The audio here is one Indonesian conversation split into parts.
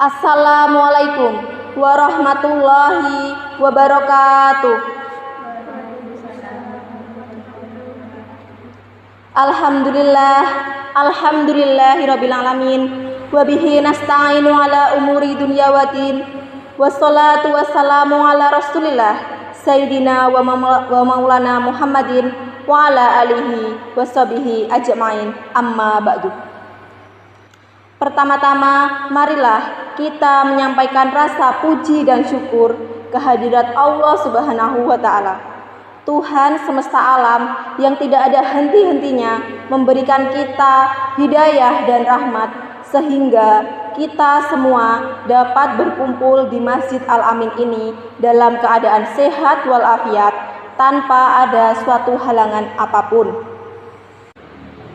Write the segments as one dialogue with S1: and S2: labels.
S1: Assalamualaikum warahmatullahi wabarakatuh. Alhamdulillahirabbil alamin wa bihi nasta'inu ala umuri dunya waddin. Wassalatu wassalamu ala Rasulillah Sayyidina wa maulana Muhammadin wa ala alihi washabihi ajmain. Amma ba'du. Pertama-tama, marilah kita menyampaikan rasa puji dan syukur kehadirat Allah Subhanahu wa Ta'ala, Tuhan semesta alam yang tidak ada henti-hentinya memberikan kita hidayah dan rahmat, sehingga kita semua dapat berkumpul di Masjid Al-Amin ini dalam keadaan sehat walafiat tanpa ada suatu halangan apapun.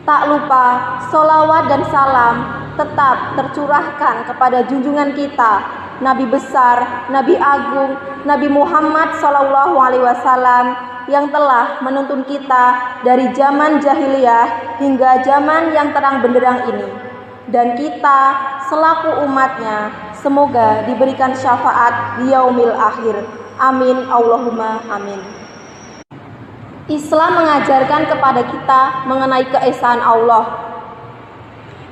S1: Tak lupa, sholawat dan salam tetap tercurahkan kepada junjungan kita, Nabi besar, Nabi agung, Nabi Muhammad SAW yang telah menuntun kita dari zaman jahiliyah hingga zaman yang terang benderang ini. Dan kita selaku umatnya semoga diberikan syafaat di yaumil akhir. Amin Allahumma amin. Islam mengajarkan kepada kita mengenai keesaan Allah.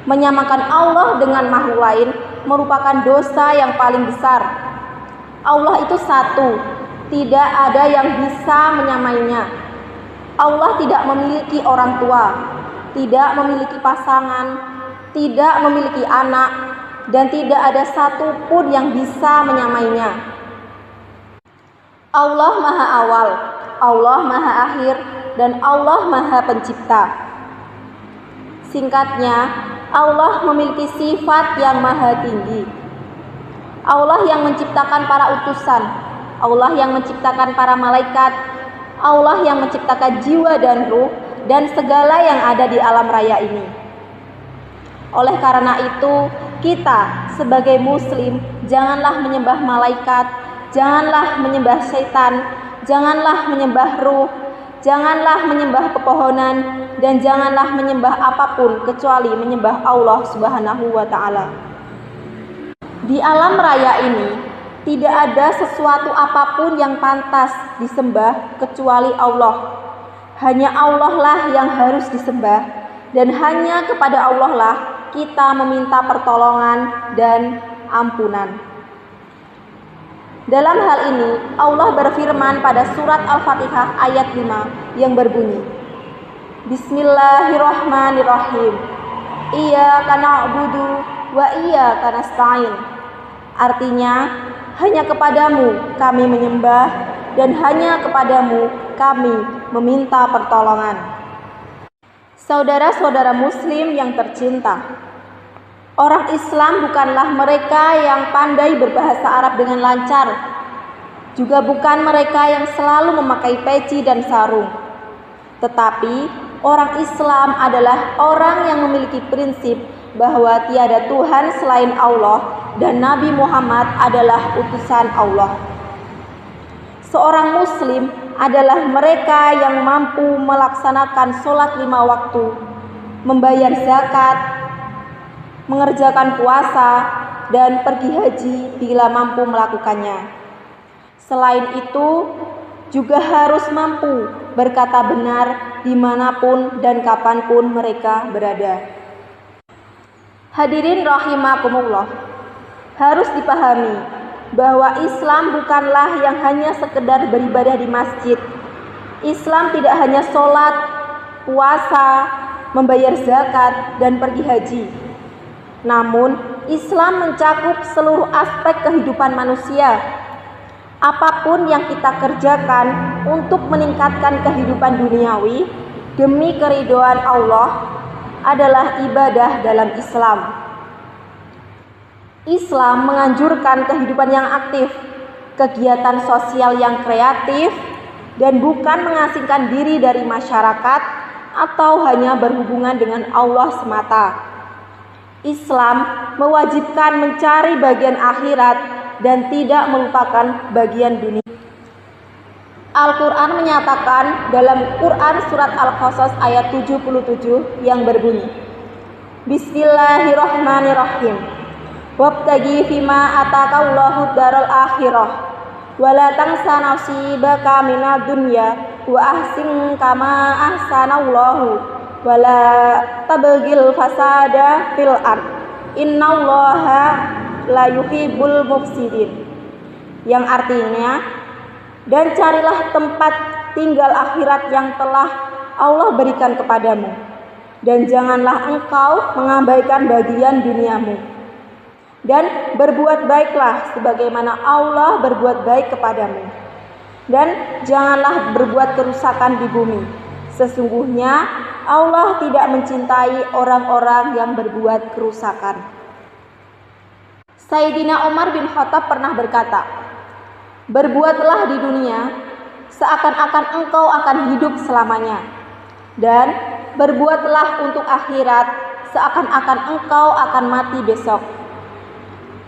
S1: Menyamakan Allah dengan makhluk lain merupakan dosa yang paling besar. Allah itu satu, tidak ada yang bisa menyamainya. Allah tidak memiliki orang tua, tidak memiliki pasangan, tidak memiliki anak, dan tidak ada satupun yang bisa menyamainya. Allah Maha Awal, Allah Maha Akhir, dan Allah Maha Pencipta. Singkatnya, Allah memiliki sifat yang maha tinggi. Allah yang menciptakan para utusan, Allah yang menciptakan para malaikat, Allah yang menciptakan jiwa dan ruh, dan segala yang ada di alam raya ini. Oleh karena itu, kita sebagai muslim janganlah menyembah malaikat, janganlah menyembah setan, janganlah menyembah ruh, janganlah menyembah pepohonan, dan janganlah menyembah apapun kecuali menyembah Allah Subhanahu wa Ta'ala. Di alam raya ini tidak ada sesuatu apapun yang pantas disembah kecuali Allah. Hanya Allah lah yang harus disembah, dan hanya kepada Allah lah kita meminta pertolongan dan ampunan. Dalam hal ini Allah berfirman pada surat Al-Fatihah ayat 5 yang berbunyi, Bismillahirrahmanirrahim. Iyyaka na'budu wa iyyaka nasta'in. Artinya, hanya kepadamu kami menyembah dan hanya kepadamu kami meminta pertolongan. Saudara-saudara muslim yang tercinta, orang Islam bukanlah mereka yang pandai berbahasa Arab dengan lancar, juga bukan mereka yang selalu memakai peci dan sarung. Tetapi orang Islam adalah orang yang memiliki prinsip bahwa tiada Tuhan selain Allah dan Nabi Muhammad adalah utusan Allah. Seorang muslim adalah mereka yang mampu melaksanakan sholat 5 waktu, membayar zakat, mengerjakan puasa, dan pergi haji bila mampu melakukannya. Selain itu, juga harus mampu berkata benar dimanapun dan kapanpun mereka berada. Hadirin rahimakumullah, harus dipahami bahwa Islam bukanlah yang hanya sekedar beribadah di masjid. Islam tidak hanya sholat, puasa, membayar zakat, dan pergi haji. Namun, Islam mencakup seluruh aspek kehidupan manusia. Apapun yang kita kerjakan untuk meningkatkan kehidupan duniawi demi keridhaan Allah adalah ibadah dalam Islam. Islam menganjurkan kehidupan yang aktif, kegiatan sosial yang kreatif, dan bukan mengasingkan diri dari masyarakat atau hanya berhubungan dengan Allah semata. Islam mewajibkan mencari bagian akhirat dan tidak melupakan bagian dunia. Al-Quran menyatakan dalam Quran surat Al-Qasas ayat 77 yang berbunyi, Bismillahirrahmanirrahim. Wabtagi fima atakallahu daral akhirah wala tansa nasibaka minad dunya wa ahsin kama ahsanallahu wala tabghil fasada fil ard innallaha la yuhibbul mufsidin, yang artinya, dan carilah tempat tinggal akhirat yang telah Allah berikan kepadamu, dan janganlah engkau mengabaikan bagian duniamu. Dan berbuat baiklah sebagaimana Allah berbuat baik kepadamu. Dan janganlah berbuat kerusakan di bumi. Sesungguhnya Allah tidak mencintai orang-orang yang berbuat kerusakan. Sayyidina Umar bin Khattab pernah berkata, berbuatlah di dunia seakan-akan engkau akan hidup selamanya. Dan berbuatlah untuk akhirat seakan-akan engkau akan mati besok.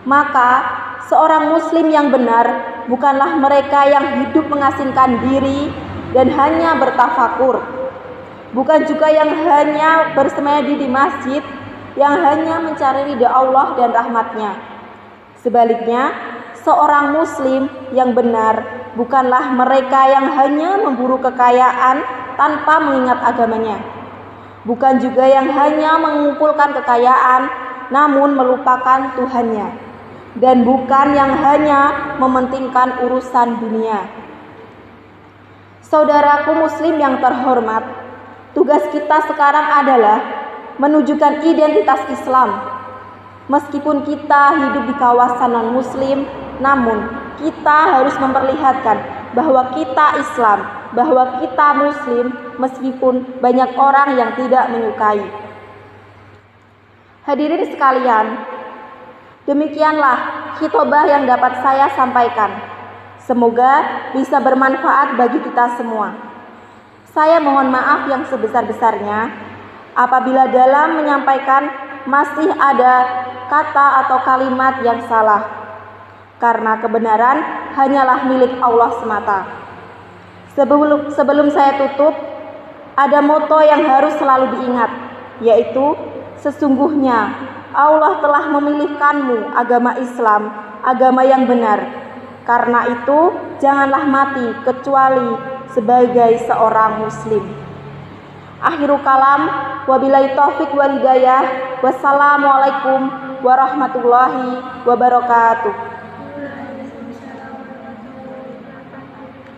S1: Maka seorang muslim yang benar bukanlah mereka yang hidup mengasingkan diri dan hanya bertafakur, bukan juga yang hanya bersemedi di masjid, yang hanya mencari ridha Allah dan rahmatnya. Sebaliknya, seorang muslim yang benar bukanlah mereka yang hanya memburu kekayaan tanpa mengingat agamanya, bukan juga yang hanya mengumpulkan kekayaan namun melupakan Tuhannya, dan bukan yang hanya mementingkan urusan dunia. Saudaraku muslim yang terhormat, tugas kita sekarang adalah menunjukkan identitas Islam. Meskipun kita hidup di kawasan non-muslim, namun kita harus memperlihatkan bahwa kita Islam, bahwa kita muslim, meskipun banyak orang yang tidak menyukai. Hadirin sekalian, demikianlah khitbah yang dapat saya sampaikan. Semoga bisa bermanfaat bagi kita semua. Saya mohon maaf yang sebesar-besarnya apabila dalam menyampaikan masih ada kata atau kalimat yang salah, karena kebenaran hanyalah milik Allah semata. Sebelum saya tutup, ada moto yang harus selalu diingat, yaitu sesungguhnya Allah telah memilihkanmu agama Islam, agama yang benar. Karena itu, janganlah mati kecuali sebagai seorang muslim. Akhirul kalam, wabillahi taufik wal hidayah. Wassalamualaikum warahmatullahi wabarakatuh.